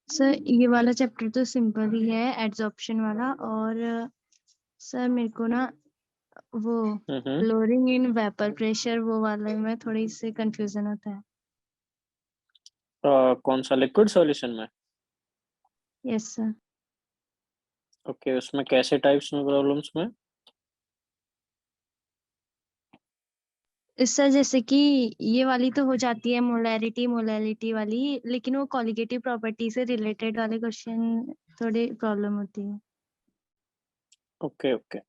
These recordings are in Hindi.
सर ये वाला चैप्टर तो सिंपल ही है, एड्सॉर्प्शन वाला। और सर मेरे को ना वो लोअरिंग इन वेपर प्रेशर वो वाले में थोड़ी सी कंफ्यूजन होता है। कौन सा लिक्विड सॉल्यूशन में? Yes sir. ओके, उसमें कैसे टाइप्स में प्रॉब्लम्स में? इस सर जैसे कि ये वाली तो हो जाती है मोलैरिटी वाली, लेकिन वो कॉलिगेटिव प्रॉपर्टी से रिलेटेड वाले क्वेश्चन थोड़ी प्रॉब्लम होती है। ओके ओके,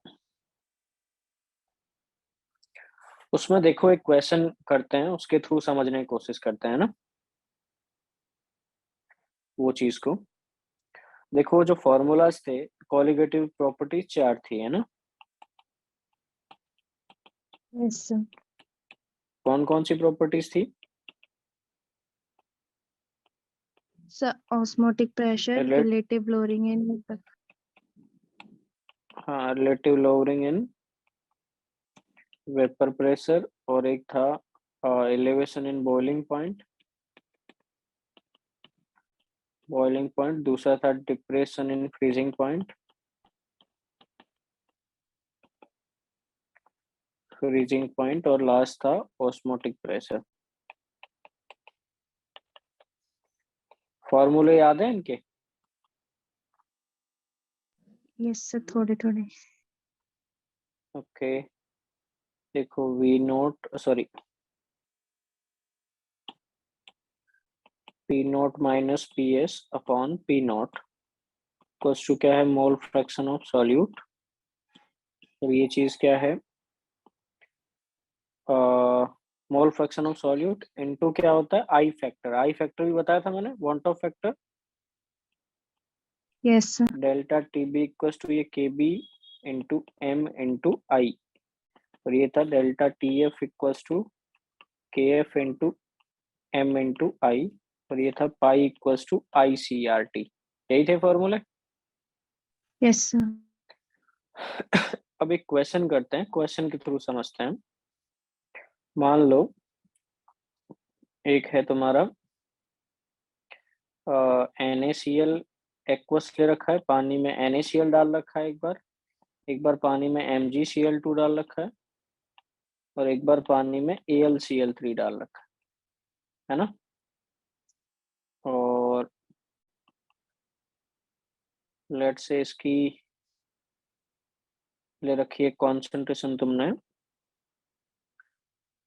उसमें देखो एक क्वेश्चन करते हैं, उसके थ्रू समझने की कोशिश करते हैं ना वो चीज को। देखो जो फॉर्मूलाज थे, कॉलिगेटिव प्रॉपर्टी 4 थी, है ना? Yes sir. कौन कौन सी प्रॉपर्टीज थी? Sir osmotic pressure, relate relative lowering in. हाँ, relative lowering in vapour pressure, और एक था एलिवेशन इन बॉइलिंग पॉइंट, दूसरा था डिप्रेशन इन फ्रीजिंग पॉइंट, और लास्ट था ऑस्मोटिक प्रेशर। फॉर्मूले याद है इनके? यस सर, थोड़े थोड़े। ओके, देखो V naught sorry P naught minus P S upon P naught equals to क्या है, मोल फ्रैक्शन ऑफ सॉल्यूट। तो ये चीज क्या है, mole fraction of solute into क्या होता है, आई फैक्टर भी बताया था मैंने, van't Hoff factor. Yes sir. Delta T B equals to ये K B into M into i, और ये था delta T F equals to K F into M into i, और ये था pi equals to i C R T. यही थे फॉर्मूले। Yes sir. अब एक क्वेश्चन करते हैं, क्वेश्चन के थ्रू समझते हैं। मान लो एक है तुम्हारा NaCl एक्वस ले रखा है, पानी में NaCl डाल रखा है, एक बार पानी में MgCl2 डाल रखा है, और एक बार पानी में AlCl3 डाल रखा है ना? और लेट से इसकी ले रखी है कॉन्सेंट्रेशन तुमने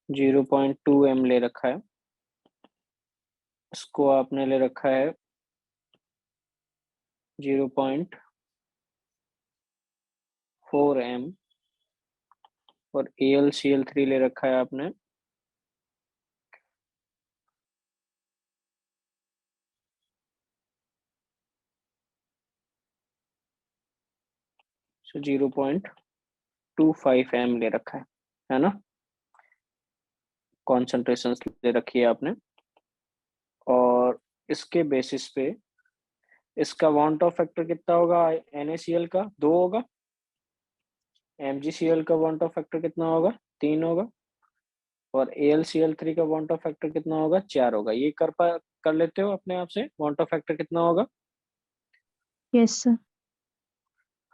0.2 m ले रखा है, इसको आपने ले रखा है 0.4 m, और AlCl3 ले रखा है आपने 0.25 m ले रखा है ना? कॉन्सेंट्रेशन ले रखी है आपने, और इसके बेसिस पे इसका वांट ऑफ फैक्टर कितना होगा, NaCl का 2 होगा, MgCl का वांट ऑफ फैक्टर कितना होगा, 3 होगा, और AlCl3 का वांट ऑफ फैक्टर कितना होगा, 4 होगा। ये कर लेते हो अपने आप से, वांट ऑफ फैक्टर कितना होगा? Yes sir.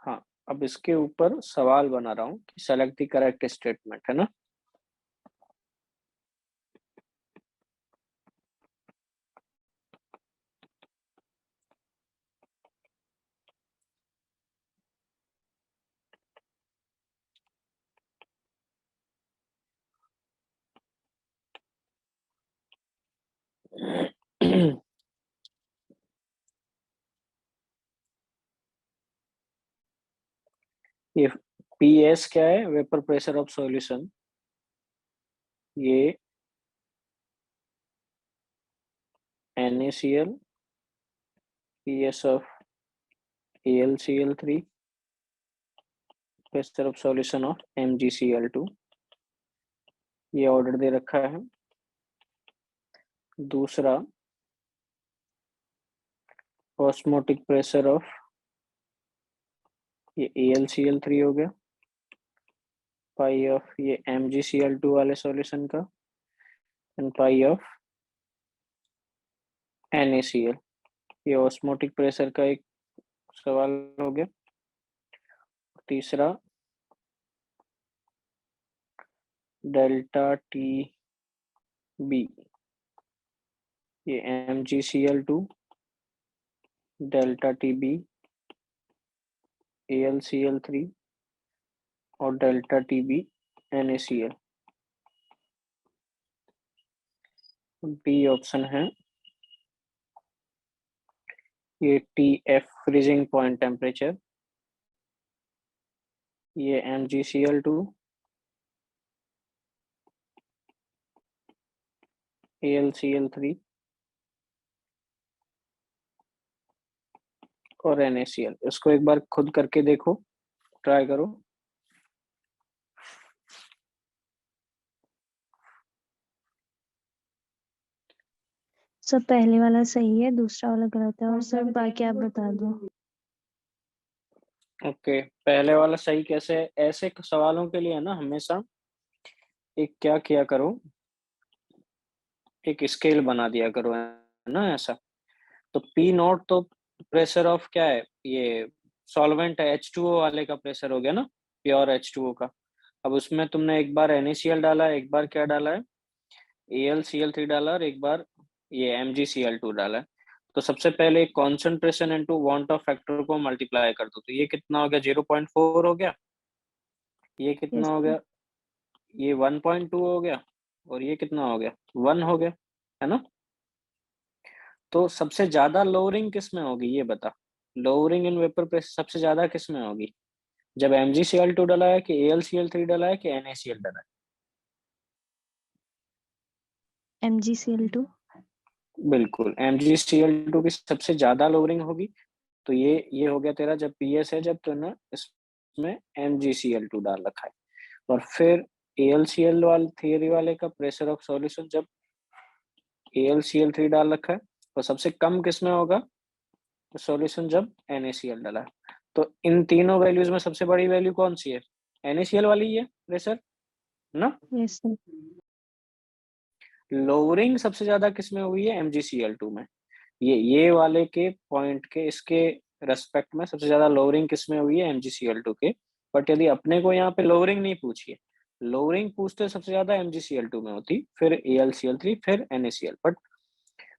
हाँ, अब इसके ऊपर सवाल बना रहा हूँ कि सेलेक्ट द करेक्ट स्टेटमेंट, है ना? ये PS क्या है, वेपर प्रेशर ऑफ सॉल्यूशन। ये NaCl, PS of AlCl3, pressure of solution of MgCl2, ये ऑर्डर दे रखा है। दूसरा ऑस्मोटिक प्रेशर ऑफ ये AlCl3 हो गया, पाई ऑफ ये MgCl2 वाले सॉल्यूशन का, एंड पाई ऑफ NaCl, ये ऑस्मोटिक प्रेशर का एक सवाल हो गया। तीसरा डेल्टा टी बी, ये MgCl2 delta T B AlCl3 और delta T B NaCl। B option है। ये TF फ्रीजिंग पॉइंट टेम्परेचर, ये MgCl2 AlCl3 और NaCl। इसको एक बार खुद करके देखो, ट्राई करो। सर पहले वाला सही है, दूसरा वाला गलत है, और सर बाकी आप बता दो। ओके, पहले वाला सही कैसे है? ऐसे सवालों के लिए है ना, हमेशा एक क्या किया करो, एक स्केल बना दिया करो, है ना ऐसा। तो P नॉट तो प्रेशर ऑफ क्या है, ये सॉल्वेंट है, H2O वाले का प्रेशर हो गया ना, प्योर H2O का। अब उसमें तुमने एक बार NaCl डाला है, एक बार क्या डाला है AlCl3 डाला, और एक बार ये MgCl2 डाला है। तो सबसे पहले concentration into want Hoff factor को मल्टीप्लाई कर दो, तो ये कितना हो गया, 0.4 हो गया। ये कितना यस हो गया, ये 1.2 हो गया, और ये कितना हो गया, 1 हो गया, है ना। तो सबसे ज्यादा लोअरिंग किस में होगी ये बता, लोअरिंग इन वेपर प्रेशर सबसे ज्यादा किस में होगी, जब MgCl2 डाला है कि AlCl3 डाला है कि NaCl डाला है? MgCl2। बिल्कुल, MgCl2 की सबसे ज्यादा लोअरिंग होगी। तो ये हो गया तेरा जब PS है, जब तूने इसमें MgCl2 डाल रखा है। और फिर AlCl वाले थियरी वाले का प्रेशर ऑफ सॉल्यूशन जब AlCl3 डाल रखा है, तो सबसे कम किसमें होगा सॉल्यूशन, जब NaCl डाला है। तो इन तीनों वैल्यूज में सबसे बड़ी वैल्यू कौन सी है, NaCl वाली ही है प्रेशर ना। Yes sir. लोअरिंग सबसे ज्यादा किसमें हुई है, MgCl2 में। ये वाले के पॉइंट के इसके रेस्पेक्ट में सबसे ज्यादा लोअरिंग किसमें हुई है, MgCl2 के। बट यदि अपने को यहाँ पे लोअरिंग नहीं पूछी है, लोअरिंग पूछते सबसे ज्यादा MgCl2 में होती, फिर AlCl3, फिर NaCl। बट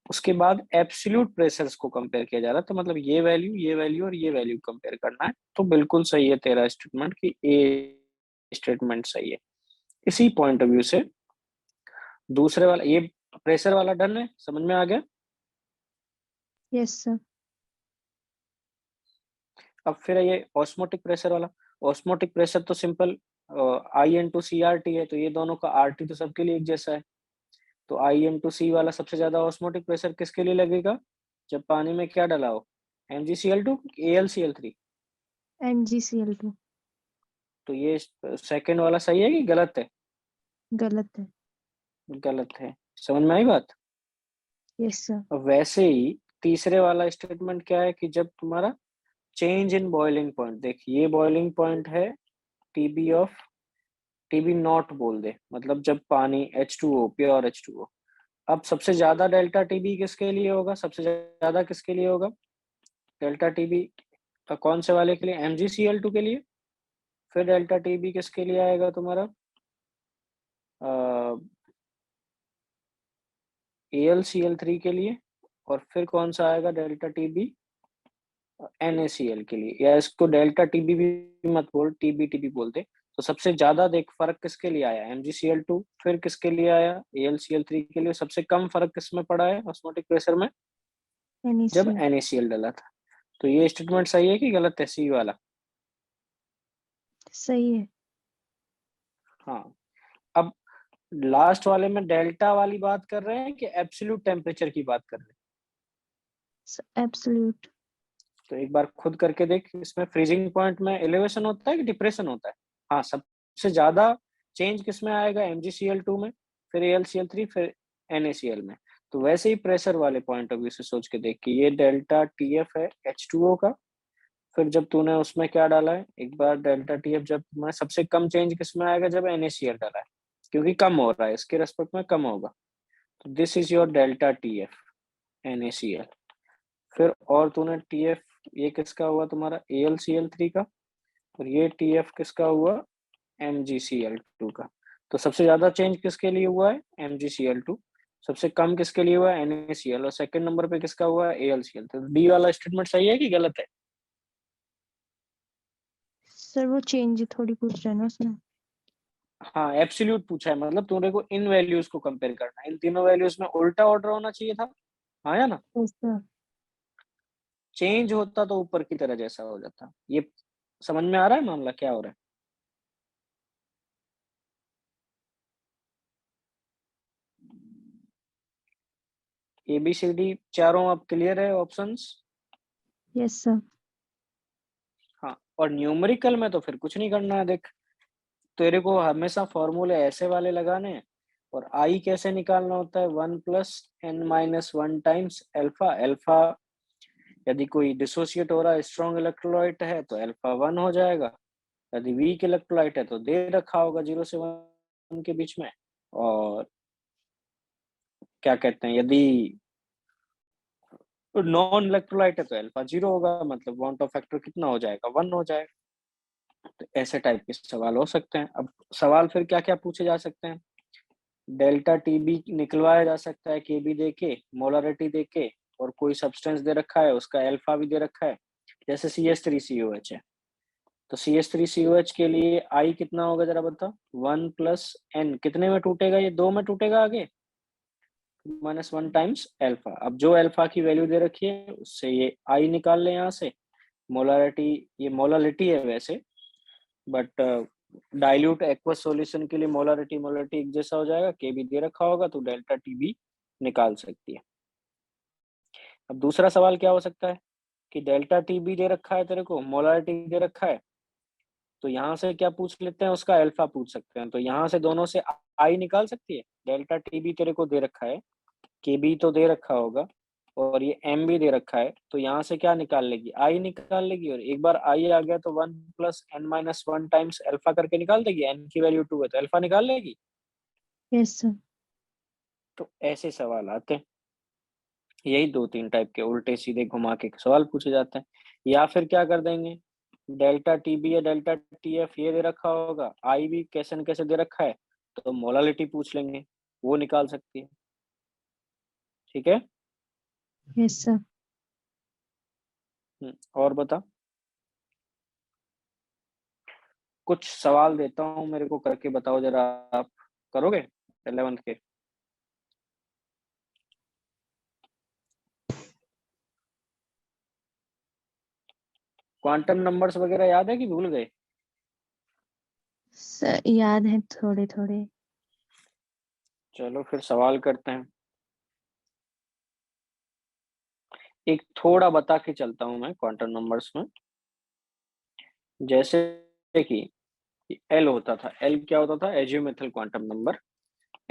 उसके बाद एब्सोल्यूट प्रेशर्स को कंपेयर किया जा रहा है, तो मतलब ये वैल्यू और ये वैल्यू कंपेयर करना है। तो बिल्कुल सही है तेरा स्टेटमेंट कि ए स्टेटमेंट सही है। इसी पॉइंट ऑफ व्यू से दूसरे वाला, ये प्रेशर वाला डन है, समझ में आ गया। Yes sir. अब फिर ये ऑस्मोटिक प्रेशर वाला। ऑस्मोटिक प्रेशर तो सिंपल I/CRT है, तो ये दोनों का RT तो सबके लिए एक जैसा है। तो I/C वाला सबसे ज्यादा ऑस्मोटिक प्रेशर किसके लिए लगेगा, जब पानी में क्या डाला हो, MgCl2 AlCl3। MgCl2। तो ये सेकंड वाला सही है कि गलत है, गलत है। गलत है। समझ में आई बात। Yes sir. अब वैसे ही तीसरे वाला स्टेटमेंट क्या है कि जब तुम्हारा चेंज इन बॉइलिंग पॉइंट, देख ये बॉइलिंग पॉइंट है TB नॉट बोल दे, मतलब जब पानी H2O प्योर H2O। अब सबसे ज्यादा डेल्टा TB किसके लिए होगा, सबसे ज्यादा किसके लिए होगा डेल्टा TB, कौन से वाले के लिए, MgCl2 के लिए। फिर डेल्टा TB किसके लिए आएगा तुम्हारा, AlCl3 के लिए। और फिर कौन सा आएगा डेल्टा TB, NaCl के लिए। या इसको डेल्टा TB भी मत बोल, TB बोल दे। तो सबसे ज्यादा देख फर्क किसके लिए आया, MgCl2। फिर किसके लिए आया, AlCl3 के लिए। सबसे कम फर्क किसमें पड़ा है ऑस्मोटिक प्रेशर में, जब NaCl। NaCl डाला था। तो ये स्टेटमेंट सही है कि गलत है, सी वाला। सही है। हाँ। अब लास्ट वाले में डेल्टा वाली बात कर रहे हैं कि एब्सोल्यूट टेम्परेचर की बात कर रहे हैं। एब्सोल्यूट। तो एक बार खुद करके देख, इसमें फ्रीजिंग पॉइंट में एलिवेशन होता है कि डिप्रेशन होता है। हाँ, सबसे ज्यादा चेंज किसमें आएगा, MgCl2 में, फिर AlCl3, फिर NaCl में। तो वैसे ही प्रेशर वाले पॉइंट ऑफ व्यू से सोच के देख कि ये डेल्टा TF है H2O का। फिर जब तूने उसमें क्या डाला है, एक बार डेल्टा TF जब तुम्हें सबसे कम चेंज किसमें आएगा, जब NaCl डाला है, क्योंकि कम हो रहा है, इसके रेस्पेक्ट में कम होगा। तो this is your delta TF NaCl। फिर और तूने TF, ये किसका हुआ तुम्हारा AlCl3 का, और ये TF किसका हुआ MgCl2 का। तो सबसे ज्यादा चेंज किसके लिए हुआ है MgCl2, सबसे कम किसके लिए हुआ है NaCl, और सेकंड नंबर पे किसका हुआ है AlCl। तो डी वाला स्टेटमेंट सही है कि गलत है? सर वो चेंज थोड़ी पूछ रहे हैं ना उसमें। हाँ एब्सोल्यूट पूछा है, मतलब तुमने को इन वैल्यूज को कंपेयर करना है, इन तीनों वैल्यूज में उल्टा ऑर्डर होना चाहिए था। हाँ या ना, यस सर। चेंज होता तो ऊपर की तरह जैसा हो जाता। ये समझ में आ रहा है मामला क्या हो रहा है? ABCD चारों अब क्लियर है ऑप्शंस? Yes sir. हाँ, और न्यूमेरिकल में तो फिर कुछ नहीं करना है। देख, तेरे को हमेशा फॉर्मूले ऐसे वाले लगाने हैं, और आई कैसे निकालना होता है 1+n-1 टाइम्स अल्फा। अल्फा यदि कोई डिसोसिएट हो रहा है, स्ट्रॉन्ग इलेक्ट्रोलाइट है तो अल्फा 1 हो जाएगा, यदि वीक इलेक्ट्रोलाइट है तो दे रखा होगा 0 से 1 के बीच में। और क्या कहते हैं, यदि नॉन इलेक्ट्रोलाइट है तो अल्फा 0 होगा, मतलब बॉन्ड ऑफ फैक्टर कितना हो जाएगा 1 हो जाएगा। तो ऐसे टाइप के सवाल हो सकते हैं। अब सवाल फिर क्या क्या पूछे जा सकते हैं, डेल्टा टीबी निकलवाया जा सकता है केबी दे के, मोलरिटी दे के, और कोई सब्सटेंस दे रखा है उसका अल्फा भी दे रखा है, जैसे CH3COH है। तो CH3COH के लिए आई कितना होगा जरा बता, 1+n कितने में टूटेगा, ये 2 में टूटेगा आगे, -1 टाइम्स अल्फा। अब जो अल्फा की वैल्यू दे रखी है उससे ये आई निकाल ले यहाँ से। मोलरिटी, ये मोलरिटी है वैसे, बट डाइल्यूट एक्वस सॉल्यूशन के लिए मोलरिटी मोलरिटी एक जैसा हो जाएगा, के भी दे रखा होगा तो डेल्टा टी भी निकाल सकती है। अब दूसरा सवाल क्या हो सकता है कि डेल्टा टी भी दे रखा है तेरे को, मोलरिटी दे रखा है, तो यहाँ से क्या पूछ लेते हैं, उसका अल्फा पूछ सकते हैं। तो यहाँ से दोनों से आई निकाल सकती है। डेल्टा टी भी तेरे को दे रखा है, के बी तो दे रखा होगा, और ये एम भी दे रखा है, तो यहाँ से क्या निकाल लेगी, आई निकाल लेगी। और एक बार आई आ गया तो 1+n-1 टाइम्स अल्फा करके निकाल देगी, एन की वैल्यू 2 है तो अल्फा निकाल लेगी। Yes sir. तो ऐसे सवाल आते हैं, यही 2-3 टाइप के उल्टे सीधे घुमा के सवाल पूछे जाते हैं। या फिर क्या कर देंगे, डेल्टा टीबी या डेल्टा टीएफ ये दे रखा होगा, आई भी कैसे न कैसे दे रखा है, तो मोलालिटी पूछ लेंगे, वो निकाल सकती है। ठीक है। Yes sir. और बता, कुछ सवाल देता हूँ मेरे को करके बताओ जरा, आप करोगे 11th के? क्वांटम नंबर्स वगैरह याद है कि भूल गए? सर याद है थोड़े थोड़े। चलो फिर सवाल करते हैं। एक थोड़ा बता के चलता हूँ मैं क्वांटम नंबर्स में। जैसे कि एल होता था, एल क्या होता था, एजियोमेथल क्वांटम नंबर।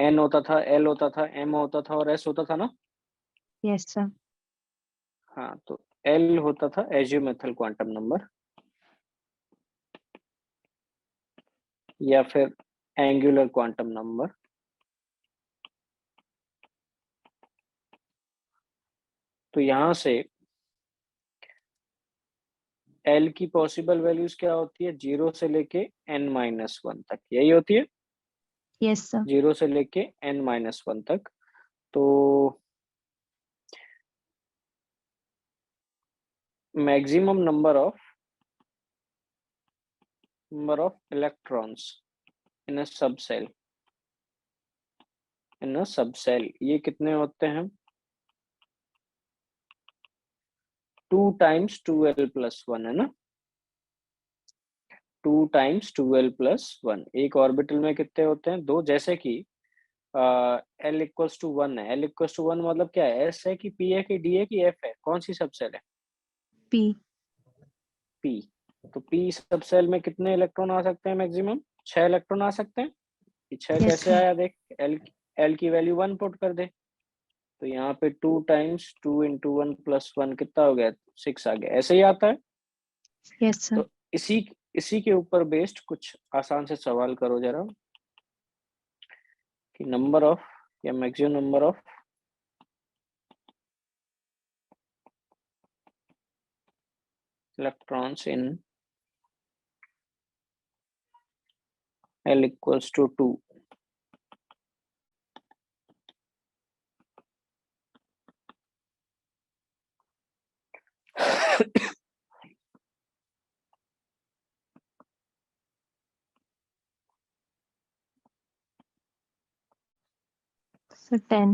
एन होता था, एल होता था, एम होता था, और एस होता था ना। Yes sir. हाँ, तो एल होता था एजियोमेथल क्वांटम नंबर, या फिर एंगुलर क्वांटम नंबर। तो यहां से एल की पॉसिबल वैल्यूज क्या होती है, 0 से लेके n-1 तक, यही होती है। Yes sir. 0 से लेके n-1 तक। तो maximum number of electrons in a subshell ये कितने होते हैं, 2 टाइम्स 2l+1 है ना, 2 टाइम्स 2l+1। एक ऑर्बिटल में कितने होते हैं, 2। जैसे कि l=1 है, l=1 मतलब क्या है, s है कि p है कि d है कि f है, कौन सी सबसेल है? पी। p। तो p सबसेल में कितने इलेक्ट्रॉन आ सकते हैं, मैक्सिमम 6 इलेक्ट्रॉन आ सकते हैं। ये 6 यस कैसे सर। आया देख, l की वैल्यू 1 पुट कर दे, तो यहाँ पे 2 टाइम्स 2 इंटू 1+1 कितना हो गया, 6 आ गया। ऐसे ही आता है। Yes sir. तो इसी इसी के ऊपर बेस्ड कुछ आसान से सवाल करो जरा, कि नंबर ऑफ या maximum number of electrons in L equals to 2. Sir 10।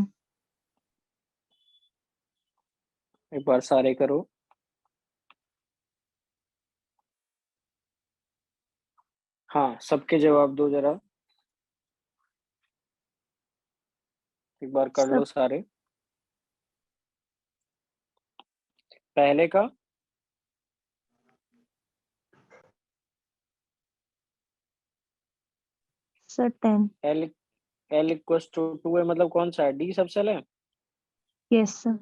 एक बार सारे करो। हाँ, सबके जवाब दो जरा, एक बार कर लो सारे। पहले का सर 10। L इक्वल्स टू 2 है, मतलब कौन सा है? डी सबसेल है। Yes sir.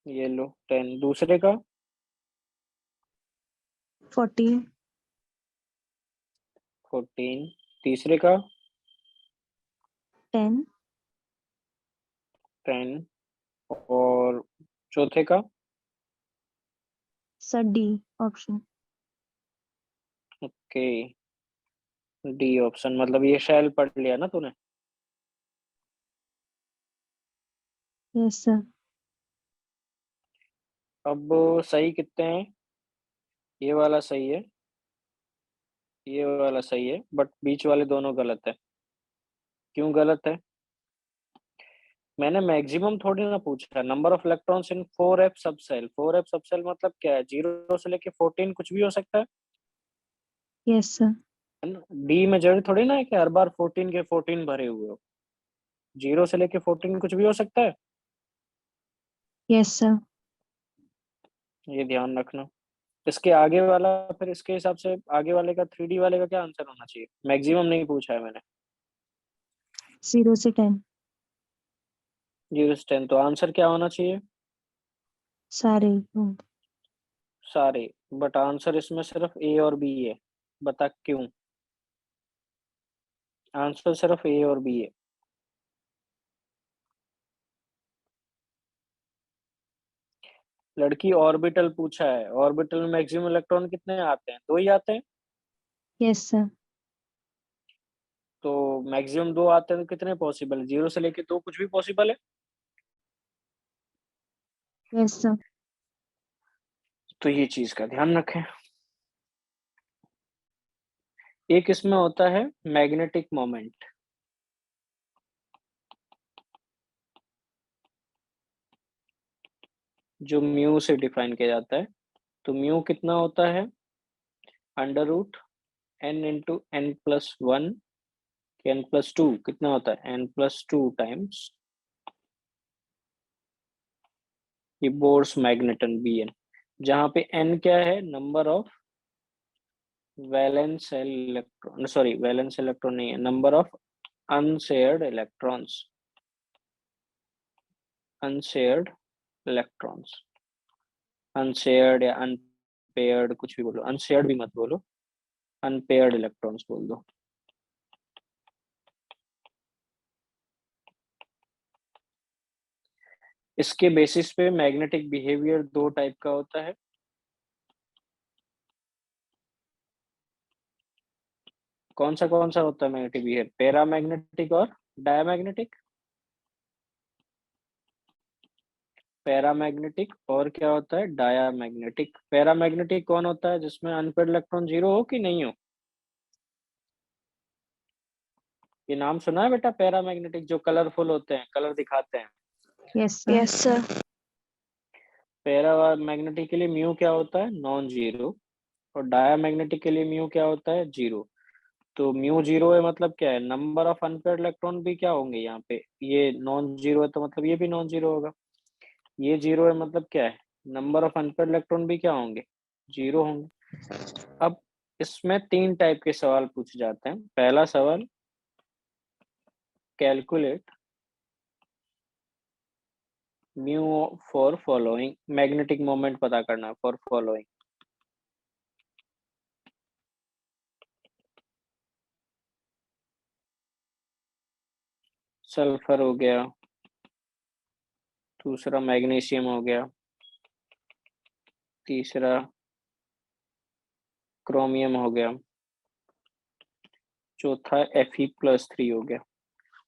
ये लो 10। दूसरे का 14। 14। तीसरे का 10। 10। और चौथे का sir D option. Okay, D option, मतलब ये शैल पढ़ लिया ना तूने? Yes sir. अब सही कितने हैं? ये वाला सही है, ये वाला सही है, बट बीच वाले दोनों गलत है। क्यों गलत है? मैंने मैक्सिमम थोड़ी ना पूछा। Number of electrons in 4f subshell. 4f subshell मतलब क्या है? 0 से लेके 14 कुछ भी हो सकता है। Yes sir. डी में जरूरी थोड़ी ना है कि हर बार 14 के 14 भरे हुए हो। 0 से लेके 14 कुछ भी हो सकता है। Yes sir. ये ध्यान रखना। इसके आगे वाला, फिर इसके हिसाब से आगे वाले का 3D वाले का क्या आंसर होना चाहिए? मैक्सिमम नहीं पूछा है मैंने। 0 से 10। 0 से 10, तो आंसर क्या होना चाहिए? सारे। सारे। बट आंसर इसमें सिर्फ ए और बी है। बता क्यों? आंसर सिर्फ ए और बी है। लड़की ऑर्बिटल पूछा है। ऑर्बिटल में मैक्सिमम इलेक्ट्रॉन कितने आते हैं? 2 ही आते हैं। Yes sir. तो मैक्सिमम 2 आते हैं, तो कितने पॉसिबल है? 0 से लेके 2 कुछ भी पॉसिबल है। Yes sir. तो ये चीज का ध्यान रखें। एक इसमें होता है मैग्नेटिक मोमेंट, जो म्यू से डिफाइन किया जाता है। तो म्यू कितना होता है? √n इंटू n+1, n+2 कितना होता है? n+2 टाइम्स ये बोर्स मैग्नेटन Bn, जहाँ पे n क्या है? Number of valence electron, sorry valence electron नहीं है, number of unshared electrons. Unshared electrons, unshared या अनपेयर्ड कुछ भी बोलो, अनशेयर्ड भी मत बोलो, अनपेयर्ड इलेक्ट्रॉन्स बोल दो। इसके बेसिस पे मैग्नेटिक बिहेवियर 2 टाइप का होता है। कौन सा होता है मैग्नेटिक बिहेवियर? पैरामैग्नेटिक और डायमैग्नेटिक। पैरामैग्नेटिक और क्या होता है? डायामैग्नेटिक। पैरामैग्नेटिक कौन होता है? जिसमें अनपेयर्ड इलेक्ट्रॉन 0 हो कि नहीं हो। ये नाम सुना है बेटा? पैरामैग्नेटिक, जो कलरफुल होते हैं, कलर दिखाते हैं। Yes sir. Yes sir. Paramagnetic के लिए म्यू क्या होता है? Non zero. और डायामैग्नेटिक के लिए म्यू क्या होता है? 0। तो म्यू 0 है, मतलब क्या है? नंबर ऑफ अनपेयर्ड इलेक्ट्रॉन भी क्या होंगे यहाँ पे? ये नॉन जीरो है, तो मतलब ये भी नॉन जीरो होगा। ये 0 है, मतलब क्या है? नंबर ऑफ अनपेयर्ड इलेक्ट्रॉन भी क्या होंगे? 0 होंगे। अब इसमें 3 टाइप के सवाल पूछे जाते हैं। पहला सवाल, calculate mu for following. Magnetic moment पता करना फॉर फॉलोइंग। सल्फर हो गया, दूसरा मैग्नीशियम हो गया, तीसरा क्रोमियम हो गया, चौथा Fe+3 हो गया।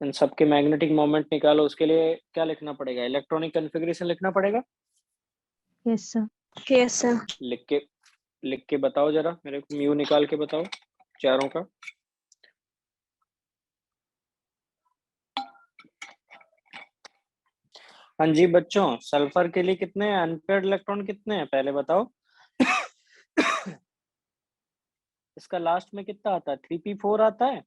इन सबके मैग्नेटिक मोमेंट निकालो, उसके लिए क्या लिखना पड़ेगा? इलेक्ट्रॉनिक कॉन्फ़िगरेशन लिखना पड़ेगा। Yes sir. Yes sir. लिख के बताओ जरा मेरे को, म्यू निकाल के बताओ चारों का। हाँ जी बच्चों, सल्फर के लिए कितने हैं? अनपेयर्ड इलेक्ट्रॉन कितने हैं पहले बताओ। इसका लास्ट में कितना आता है? 3p4 आता है।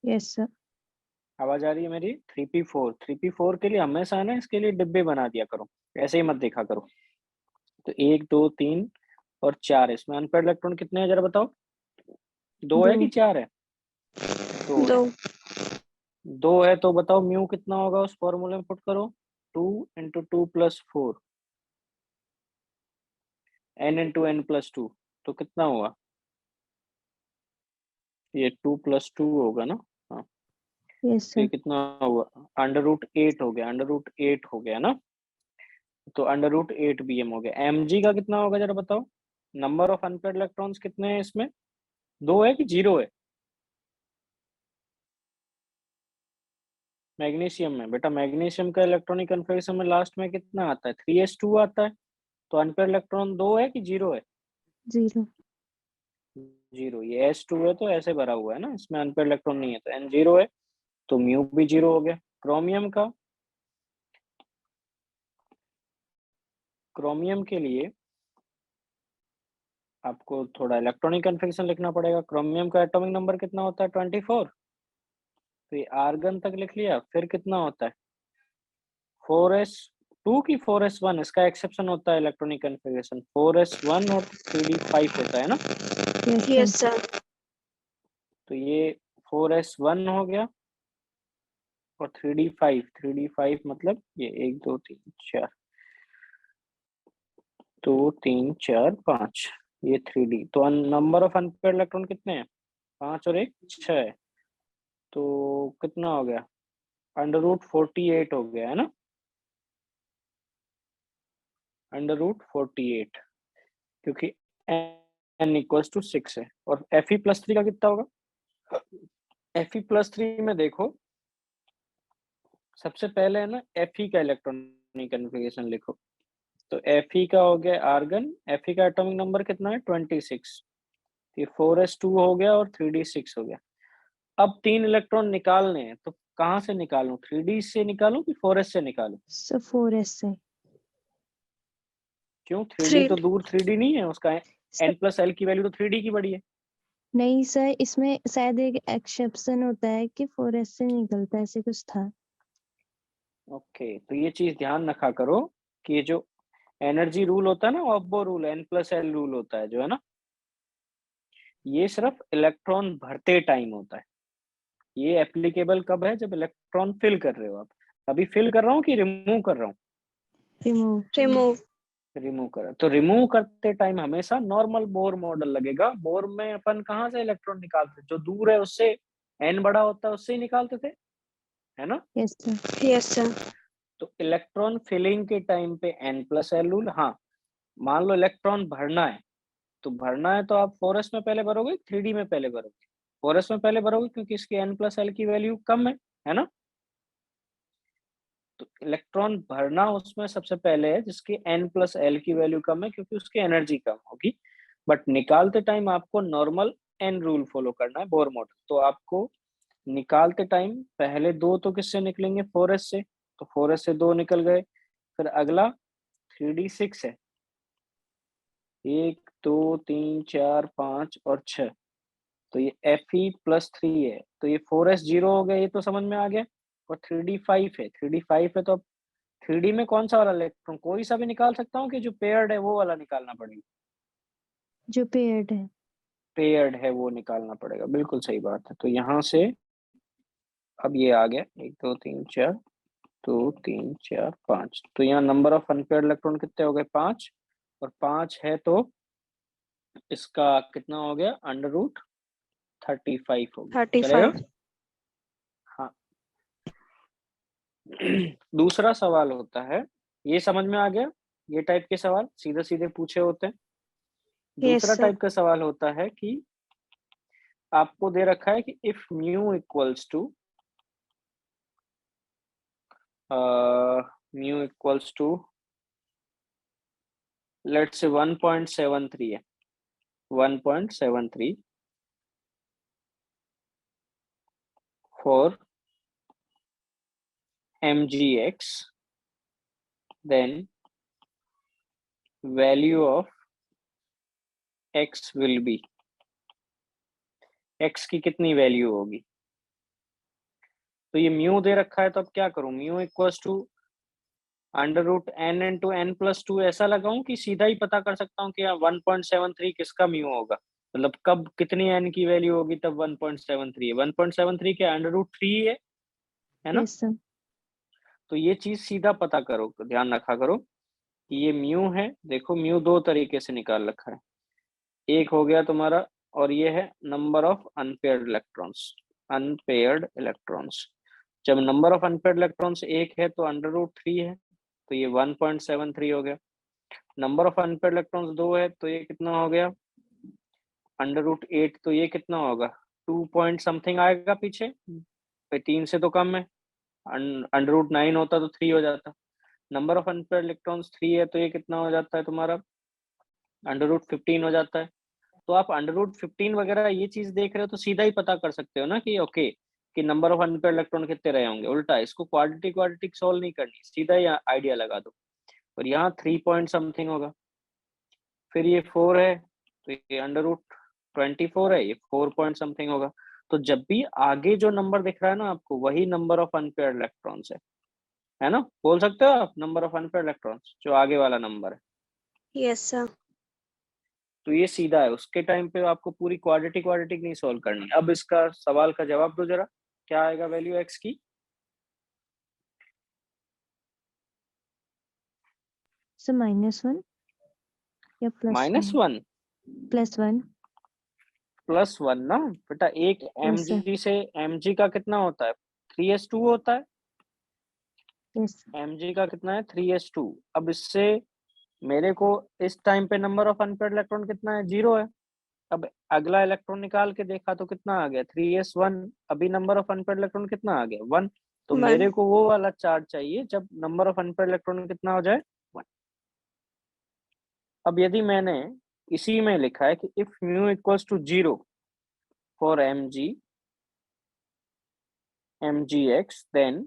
Yes sir. आवाज आ रही है मेरी? 3p4 के लिए हमेशा है ना, इसके लिए डिब्बे बना दिया करो, ऐसे ही मत देखा करो। तो 1 2 3 और 4, इसमें अनपेयर्ड इलेक्ट्रॉन कितने हैं जरा बताओ। 2 है कि 4 है? 2 2 है तो बताओ म्यू कितना होगा, उस फॉर्मूले में पुट करो। 2 × 2 + 4 n × n + 2, तो कितना हुआ? ये 2 + 2 होगा ना। हाँ, यस तो ये सर। कितना हुआ? √8 हो गया, √8 हो गया ना। तो √8 bm हो गया। mg का कितना होगा जरा बताओ। नंबर ऑफ अनपेयर्ड इलेक्ट्रॉन्स कितने हैं इसमें? 2 है कि 0 है? मैग्नीशियम में बेटा, मैग्नीशियम का इलेक्ट्रॉनिक कन्फिगरेशन में लास्ट में कितना आता है? 3s2 आता है। तो अनपेयर्ड इलेक्ट्रॉन 2 है कि 0 है? 0। 0। ये s2 है तो ऐसे भरा हुआ है ना, इसमें अनपेयर्ड इलेक्ट्रॉन नहीं है, तो n 0 है, तो म्यू भी 0 हो गया। क्रोमियम के लिए आपको थोड़ा इलेक्ट्रॉनिक कन्फिगरेशन लिखना पड़ेगा। क्रोमियम का एटॉमिक नंबर कितना होता है? 24। तो ये आर्गन तक लिख लिया, फिर कितना होता है? 4s2 की 4s1, इसका एक्सेप्शन होता है इलेक्ट्रॉनिक कन्फिगरेशन। 4s1 और 3d5 होता है ना। Yes sir. तो ये 4s1 हो गया और 3d5 मतलब ये 1 2 3 4, 2 3 4 5, ये 3d। तो नंबर ऑफ अनपेयर्ड इलेक्ट्रॉन कितने हैं? 5 और 1 6 है। तो कितना हो गया? √48 हो गया है ना, √48, क्योंकि n = 6 है। और Fe+3 का कितना होगा? Fe+3 में देखो, सबसे पहले है ना Fe का इलेक्ट्रॉनिक कन्फिगरेशन लिखो। तो Fe का हो गया आर्गन, Fe का एटॉमिक नंबर कितना है? 26। ये 4s2 हो गया और 3d6 हो गया। अब 3 इलेक्ट्रॉन निकालने हैं, तो कहाँ से निकालूं? 3d से निकालूं कि 4s से निकालूं? सर 4s से। क्यों? 3d 3 तो दूर 3d नहीं है, उसका सर n+l की वैल्यू तो 3d की बड़ी है। नहीं सर, इसमें शायद एक एक्सेप्शन होता है कि 4s से निकलता है, ऐसे कुछ था। ओके, तो ये चीज ध्यान रखा करो कि ये जो एनर्जी रूल होता है ना, ऑब्बो रूल, n+l रूल होता है जो है ना, ये सिर्फ इलेक्ट्रॉन भरते टाइम होता है। ये एप्लीकेबल कब है? जब इलेक्ट्रॉन फिल कर रहे हो आप। अभी फिल कर रहा हूँ कि रिमूव कर रहा हूँ? रिमूव। रिमूव कर, तो रिमूव करते टाइम हमेशा नॉर्मल बोर मॉडल लगेगा। बोर में अपन कहाँ से इलेक्ट्रॉन निकालते? जो दूर है उससे, n बड़ा होता है उससे ही निकालते थे, है ना। Yes sir. Yes sir. तो इलेक्ट्रॉन फिलिंग के टाइम पे n+l रूल। हाँ, मान लो इलेक्ट्रॉन भरना है, तो भरना है तो आप 4s में पहले भरोगे, 3d में पहले भरोगे? 4s में पहले भरोगे क्योंकि इसकी n+l की वैल्यू कम है ना। तो इलेक्ट्रॉन भरना उसमें सबसे पहले है जिसकी n+l की वैल्यू कम है, क्योंकि उसकी एनर्जी कम होगी। बट निकालते टाइम आपको नॉर्मल n रूल फॉलो करना है, बोर मॉडल। तो आपको निकालते टाइम पहले 2 तो किससे निकलेंगे? 4s से। तो 4s से 2 निकल गए। फिर अगला 3d6 है, 1 2 3 4 5 और 6। तो ये Fe+3 है, तो ये 4s 0 हो गया, ये तो समझ में आ गया। और 3d5 है, 3d5 है, तो अब 3d में कौन सा वाला इलेक्ट्रॉन? कोई सा भी निकाल सकता हूँ कि जो पेयर्ड है वो वाला निकालना पड़ेगा? जो पेयर्ड है। पेयर्ड है वो निकालना पड़ेगा, बिल्कुल सही बात है। तो यहाँ से अब ये आ गया 1 2 3 4, 2 3 4 5। तो यहाँ नंबर ऑफ अनपेयर्ड इलेक्ट्रॉन कितने हो गए? 5। और 5 है तो इसका कितना हो गया? √35 हो गया। चलेगा? 35। हाँ। दूसरा सवाल होता है, ये समझ में आ गया ये टाइप के सवाल सीधे सीधे पूछे होते हैं। Yes, दूसरा sir. टाइप का सवाल होता है कि आपको दे रखा है कि if mu equals to let's say 1.73 है, 1.73 for mgx, then value of x will be, x की कितनी वैल्यू होगी। तो ये म्यू दे रखा है, तो अब क्या करूं, mu equals to √n × n+2 ऐसा लगाऊं कि सीधा ही पता कर सकता हूं कि 1.73 किसका म्यू होगा, मतलब कब कितनी n की वैल्यू होगी तब 1.73 है। 1.73 के √3 है ना। Yes, sir. तो ये चीज सीधा पता करो, ध्यान रखा करो कि ये म्यू है। देखो म्यू दो तरीके से निकाल रखा है, एक हो गया तुम्हारा, और ये है number of unpaired electrons. Unpaired electrons, जब नंबर ऑफ अनपेयर्ड इलेक्ट्रॉन्स एक है तो √3 है, तो ये 1.73 हो गया। नंबर ऑफ अनपेयर्ड इलेक्ट्रॉन्स 2 है तो ये कितना हो गया, √8, तो ये कितना होगा, 2 पॉइंट समथिंग आएगा पीछे, 3 से तो कम है। √9 होता तो 3 हो जाता। नंबर ऑफ अनपेयर्ड इलेक्ट्रॉन्स 3 है तो ये कितना हो जाता है तुम्हारा, √15 हो जाता है। तो आप √15 वगैरह ये चीज देख रहे हो तो सीधा ही पता कर सकते हो ना कि ओके कि नंबर ऑफ अनपेयर्ड इलेक्ट्रॉन कितने रहे होंगे। उल्टा इसको क्वाड्रेटिक सॉल्व नहीं करनी, सीधा ही आइडिया लगा दो। और यहाँ 3 पॉइंट समथिंग होगा, फिर ये 4 है तो ये √24 है, ये 4 पॉइंट समथिंग होगा। तो जब भी आगे जो नंबर दिख रहा है ना आपको, वही नंबर ऑफ अनपेयर्ड इलेक्ट्रॉन्स है ना। बोल सकते हो आप नंबर ऑफ अनपेयर्ड इलेक्ट्रॉन्स, जो आगे वाला नंबर है। Yes, sir. तो ये सीधा है, उसके टाइम पे आपको पूरी क्वाड्रेटिक नहीं सॉल्व करनी। अब इसका सवाल का जवाब दो जरा, क्या आएगा वैल्यू x की। So -1 या -1 +1 +1 ना बेटा। एक Yes, sir. mg से mg का कितना होता है, 3s2 होता है। Yes. mg का कितना है, 3s2। अब इससे मेरे को इस टाइम पे नंबर ऑफ अनपेयर्ड इलेक्ट्रॉन कितना है, 0 है। अब अगला इलेक्ट्रॉन निकाल के देखा तो कितना आ गया, 3s1। अभी नंबर ऑफ अनपेयर्ड इलेक्ट्रॉन कितना आ गया, 1। तो 1. मेरे को वो वाला चार्ट चाहिए जब नंबर ऑफ अनपेयर्ड इलेक्ट्रॉन कितना हो जाए, 1। अब यदि मैंने इसी में लिखा है कि if mu equals to 0 for mgx, then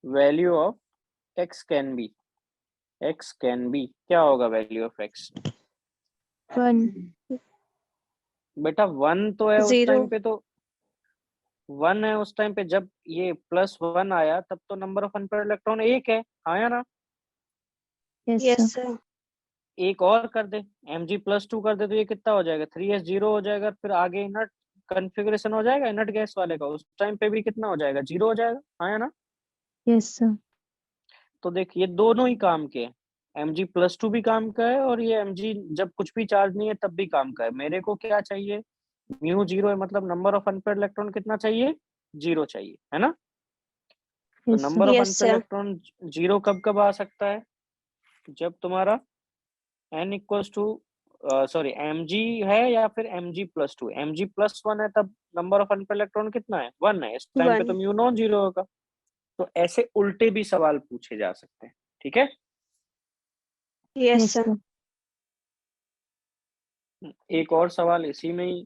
value of x can be, क्या होगा वैल्यू ऑफ x। 1 बेटा 1 तो है उस 0. टाइम पे, तो 1 है उस टाइम पे। जब ये +1 आया तब तो नंबर ऑफ अनपेयर्ड इलेक्ट्रॉन 1 है, आया ना। Yes, Yes, sir. sir. एक और कर दे, mg+2 कर दे तो ये कितना हो जाएगा, 3s 0 हो जाएगा। फिर आगे इनर्ट कॉन्फ़िगरेशन हो जाएगा इनर्ट गैस वाले का, उस टाइम पे भी कितना हो जाएगा, 0 हो जाएगा, आया ना। Yes, sir. तो देख ये दोनों ही काम के हैं, mg+2 भी काम का है और ये mg जब कुछ भी चार्ज नहीं है तब भी काम का है। मेरे को क्या चाहिए, म्यू 0 है, मतलब नंबर ऑफ अनपेयर्ड इलेक्ट्रॉन कितना चाहिए, 0 चाहिए, है ना। तो Yes, sir. Number of Yes, unpaired sir. Electron 0 कब कब आ सकता है, जब तुम्हारा n equals to sorry mg है या फिर mg+2। mg+1 है तब नंबर ऑफ अनपेयर्ड इलेक्ट्रॉन कितना है, 1 है। इस टाइम पे तो 1. म्यू नॉन 0 होगा। तो ऐसे उल्टे भी सवाल पूछे जा सकते हैं, ठीक है। Yes, Yes, sir. sir. एक और सवाल इसी में ही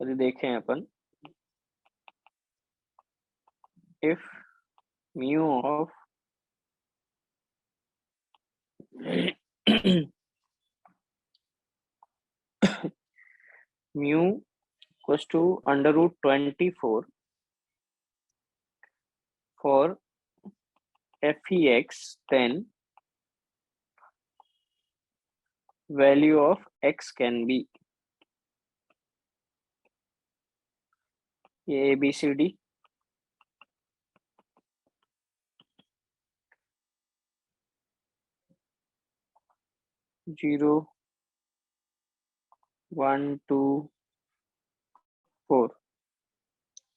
यदि देखें अपन, if mu of mu equals to √24 for fex, then value of x can be, ये ABCD। जीरो 1 2 4।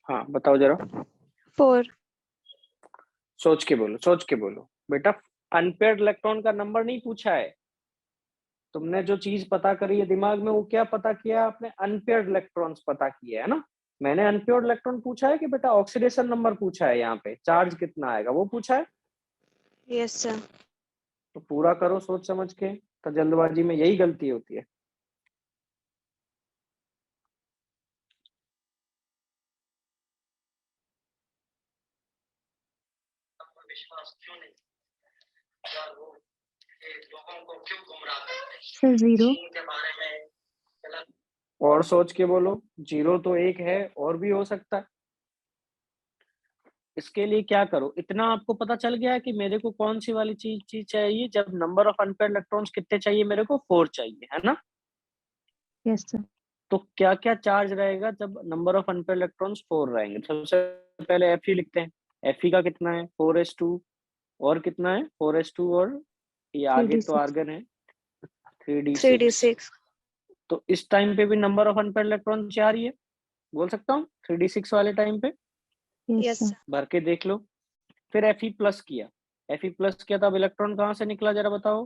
हाँ बताओ जरा, 4. सोच के बोलो बेटा। अनपेयर्ड इलेक्ट्रॉन का नंबर नहीं पूछा है, तुमने जो चीज पता करी है दिमाग में वो क्या पता किया आपने, अनपेयर्ड इलेक्ट्रॉन्स पता किए है ना। मैंने अनपेयर्ड इलेक्ट्रॉन पूछा है कि बेटा ऑक्सीडेशन नंबर पूछा है, यहाँ पे चार्ज कितना आएगा वो पूछा है। Yes, sir. तो पूरा करो सोच समझ के, तो जल्दबाजी में यही गलती होती है। विश्वास क्यों नहीं यार, वो लोगों को क्यों गुमराह करते हैं सर 0 चीन के बारे में गलत। और सोच के बोलो, 0 तो 1 है और भी हो सकता है। इसके लिए क्या करो, इतना आपको पता चल गया है कि मेरे को कौन सी वाली चीज चाहिए, जब नंबर ऑफ अनपेयर्ड इलेक्ट्रॉन्स कितने चाहिए, मेरे को 4 चाहिए, है ना। Yes sir. तो क्या क्या चार्ज रहेगा जब नंबर ऑफ अनपेयर्ड इलेक्ट्रॉन्स 4 रहेंगे। सबसे पहले Fe लिखते हैं। Fe का कितना है 4s2, और कितना है 4s2, और ये आगे तो 3d6 आर्गन है 3d6। 3d6. तो इस टाइम पे भी नंबर ऑफ अनपेयर्ड इलेक्ट्रॉन 4 ही है, बोल सकता हूँ 3d6 वाले टाइम पे। Yes Yes, sir. sir. भर के देख लो। फिर Fe प्लस किया, Fe प्लस किया, तब इलेक्ट्रॉन कहाँ से निकला जरा बताओ,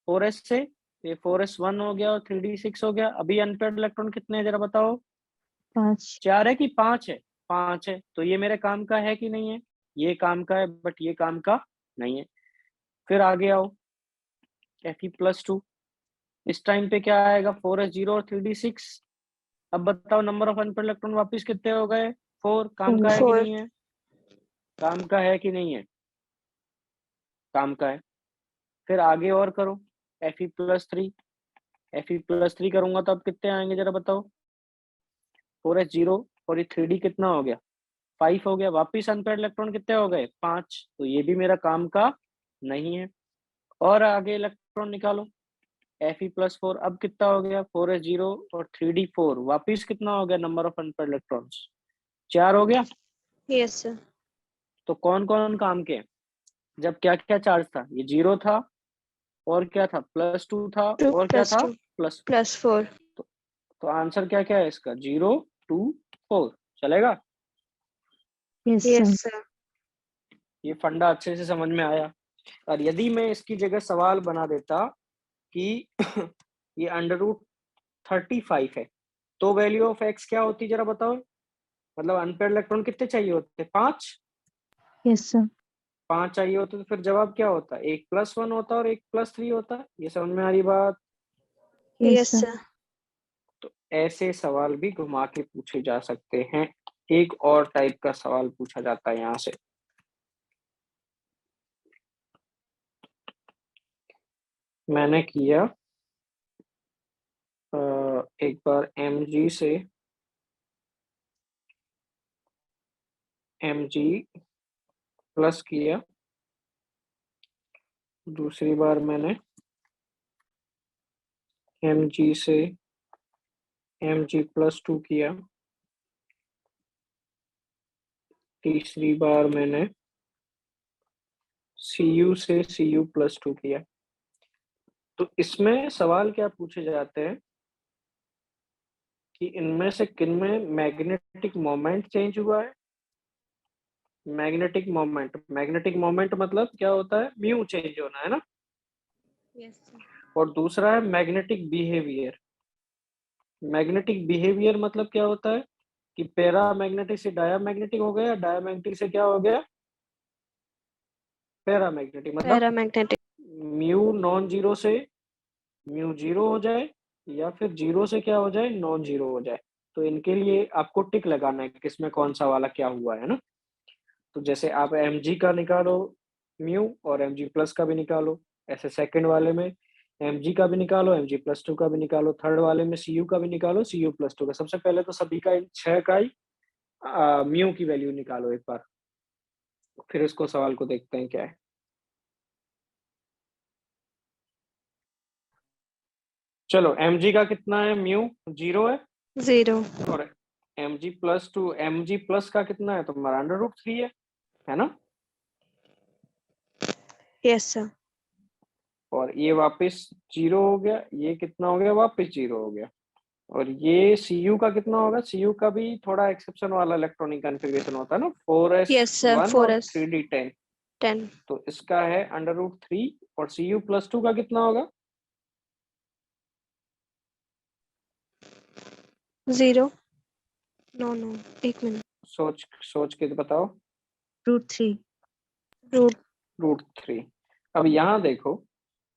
4s से। ये 4s1 हो गया और 3d6 हो गया। अभी अनपेयर्ड इलेक्ट्रॉन कितने हैं जरा बताओ, 5 4 है कि 5 है, 5 है। तो ये मेरे काम का है कि नहीं है, ये काम का है, बट ये काम का नहीं है। फिर आगे आओ, Fe+2, इस टाइम पे क्या आएगा 4s0 और 3d6। अब बताओ नंबर ऑफ अनपेयर्ड इलेक्ट्रॉन वापिस कितने हो गए, 4। काम का है कि 4. नहीं है, काम का है कि नहीं है, काम का है। फिर आगे और करो, Fe+3, Fe+3 करूंगा तो अब कितने आएंगे जरा बताओ, 4s0 और ये 3d कितना हो गया 5 हो गया। वापिस अनपेयर्ड इलेक्ट्रॉन कितने हो गए 5। तो ये भी मेरा काम का नहीं है। और आगे इलेक्ट्रॉन निकालो, Fe+4, अब कितना हो गया 4s0 और 3d4, वापिस कितना हो गया नंबर ऑफ अनपेयर्ड इलेक्ट्रॉन्स 4 हो गया। Yes, sir. तो कौन कौन काम के, जब क्या क्या चार्ज था, ये 0 था, और क्या था +2 था, 2 और क्या plus था 2 प्लस। plus 4. तो आंसर क्या क्या है इसका, 0 2 4, चलेगा। Yes Yes, sir. sir. ये फंडा अच्छे से समझ में आया। और यदि मैं इसकी जगह सवाल बना देता कि ये √35 है, तो वैल्यू ऑफ x क्या होती जरा बताओ, मतलब अनपेयर्ड इलेक्ट्रॉन कितने चाहिए होते, 5। Yes sir. 5 चाहिए होते तो फिर जवाब क्या होता, एक +1 होता और एक +3 होता। ये समझ में आ रही बात। Yes Yes, sir. sir. तो ऐसे सवाल भी घुमा के पूछे जा सकते हैं। एक और टाइप का सवाल पूछा जाता है यहाँ से, मैंने किया एक बार mg से mg प्लस किया, दूसरी बार मैंने mg से mg+2 किया, तीसरी बार मैंने Cu से Cu+2 किया। तो इसमें सवाल क्या पूछे जाते हैं कि इनमें से किन में मैग्नेटिक मोमेंट चेंज हुआ है। मैग्नेटिक मोमेंट मतलब क्या होता है, म्यू चेंज होना, है ना। Yes, sir. और दूसरा है मैग्नेटिक बिहेवियर। मैग्नेटिक बिहेवियर मतलब क्या होता है कि पैरामैग्नेटिक से डायामैग्नेटिक हो गया, डायामैग्नेटिक से क्या हो गया पैरामैग्नेटिक, मतलब Paramagnetic. म्यू नॉन जीरो से म्यू 0 हो जाए, या फिर 0 से क्या हो जाए नॉन जीरो हो जाए। तो इनके लिए आपको टिक लगाना है किसमें कौन सा वाला क्या हुआ है ना। तो जैसे आप mg का निकालो म्यू, और mg+ का भी निकालो, ऐसे सेकंड वाले में mg का भी निकालो, mg+2 का भी निकालो, थर्ड वाले में cu का भी निकालो, cu+2 का। सबसे पहले तो सभी का 6 का ही म्यू की वैल्यू निकालो एक बार, फिर इसको सवाल को देखते हैं क्या है। चलो mg का कितना है, म्यू 0 है, 0. और mg+2 का कितना है, तो हमारा √3 है ना। Yes, sir. और ये वापस 0 हो गया, ये कितना हो गया वापस 0 हो गया। और ये Cu का कितना होगा, Cu का भी थोड़ा एक्सेप्शन वाला इलेक्ट्रॉनिक कॉन्फ़िगरेशन होता है ना, Yes, sir. 4s1 और 4s. 3d10। 10 तो इसका है √3 और Cu+2 का कितना होगा? 0 नो नो एक मिनट सोच के बताओ। √3 रूट √3। अब यहाँ देखो,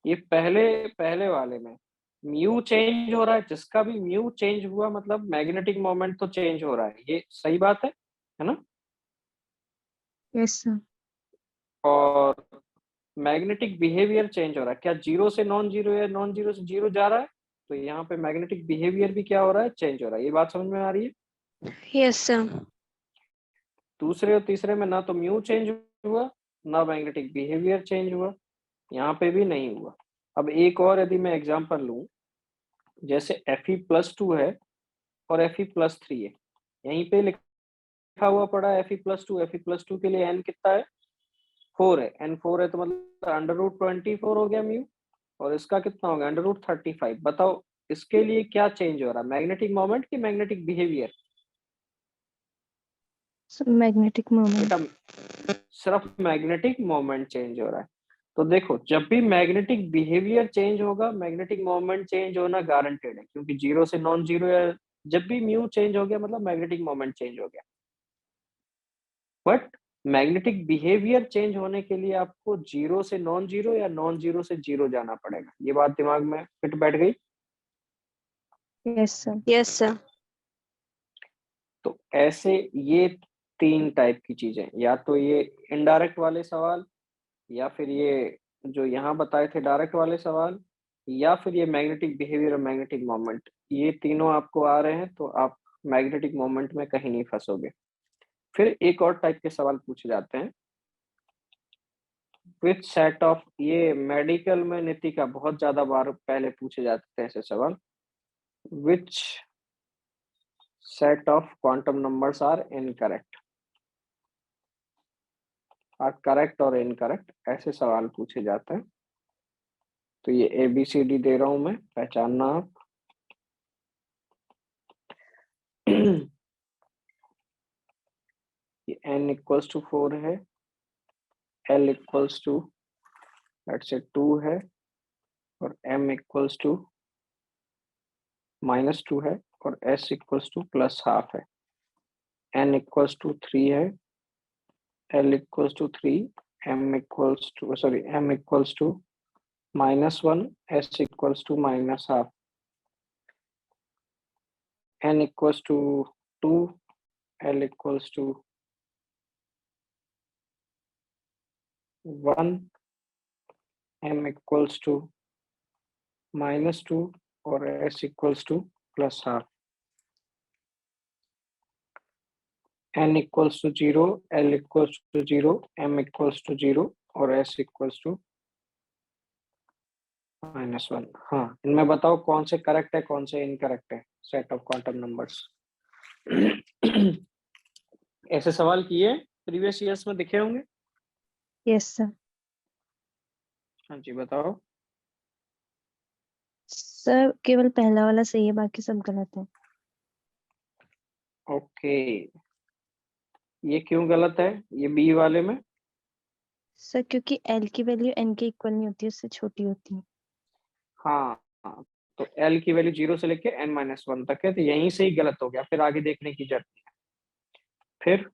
ये पहले वाले में म्यू चेंज हो रहा है, जिसका भी म्यू चेंज हुआ मतलब मैग्नेटिक मोमेंट तो चेंज हो रहा है, ये सही बात है ना? Yes sir. और मैग्नेटिक बिहेवियर चेंज हो रहा है, क्या जीरो से नॉन जीरो या नॉन जीरो से जीरो जा रहा है? तो यहाँ पे मैग्नेटिक बिहेवियर भी क्या हो रहा है? चेंज हो रहा है। ये बात समझ में आ रही है? यस सर दूसरे और तीसरे में ना तो म्यू चेंज हुआ, ना मैग्नेटिक बिहेवियर चेंज हुआ, यहाँ पे भी नहीं हुआ। अब एक और यदि मैं एग्जांपल लूं, जैसे Fe+2 है और Fe+3 है, यहीं पे लिखा हुआ पड़ा है Fe+2 के लिए n कितना है? 4 है। n 4 है तो मतलब √24 हो गया म्यू, और इसका कितना होगा? √35। बताओ इसके लिए क्या चेंज हो रहा है, मैग्नेटिक मोमेंट की मैग्नेटिक बिहेवियर? Magnetic moment. बेटा सिर्फ मैग्नेटिक मोमेंट चेंज हो रहा है। तो देखो, जब भी मैग्नेटिक बिहेवियर चेंज होगा, मैग्नेटिक मोमेंट चेंज होना गारंटेड है, क्योंकि जीरो से नॉन जीरो या जब भी म्यू चेंज हो गया मतलब मैग्नेटिक मोमेंट चेंज हो गया। बट मैग्नेटिक बिहेवियर चेंज होने के लिए आपको जीरो से नॉन जीरो या नॉन जीरो से जीरो जाना पड़ेगा। ये बात दिमाग में फिट बैठ गई? Yes sir. यस सर तो ऐसे ये 3 टाइप की चीजें, या तो ये इनडायरेक्ट वाले सवाल, या फिर ये जो यहाँ बताए थे डायरेक्ट वाले सवाल, या फिर ये मैग्नेटिक बिहेवियर और मैग्नेटिक मोमेंट, ये तीनों आपको आ रहे हैं तो आप मैग्नेटिक मोमेंट में कहीं नहीं फंसोगे। फिर एक और टाइप के सवाल पूछे जाते हैं, विच सेट ऑफ, ये मेडिकल में नीति का बहुत ज्यादा बार पहले पूछे जाते थे ऐसे सवाल, which set of quantum numbers are incorrect, are correct और इनकरेक्ट, ऐसे सवाल पूछे जाते हैं। तो ये ABCD दे रहा हूं मैं, पहचानना आप। ये n = 4 है, L = let's say 2 है, और M = -2 है, और S = +½ है। N = 3 है, L = 3, M = -1, S = -½ n = 2, L = 1, M = -2, और S = +½ n = 0, L = 0, M = 0, और S = -1। हाँ, इनमें बताओ कौन से करेक्ट है, कौन से इनकरेक्ट है सेट ऑफ क्वांटम नंबर्स। ऐसे सवाल किए प्रीवियस ईयर्स में दिखे होंगे। Yes sir. हाँ जी, बताओ। सर केवल पहला वाला सही है, बाकी सब गलत है। ओके, ये क्यों गलत है ये बी वाले में? सर क्योंकि एल की वैल्यू एन के इक्वल नहीं होती, उससे छोटी होती है। हाँ हाँ, तो L की वैल्यू 0 से लेके n-1 तक है, तो यहीं से ही गलत हो गया, फिर आगे देखने की जरूरत नहीं है। फिर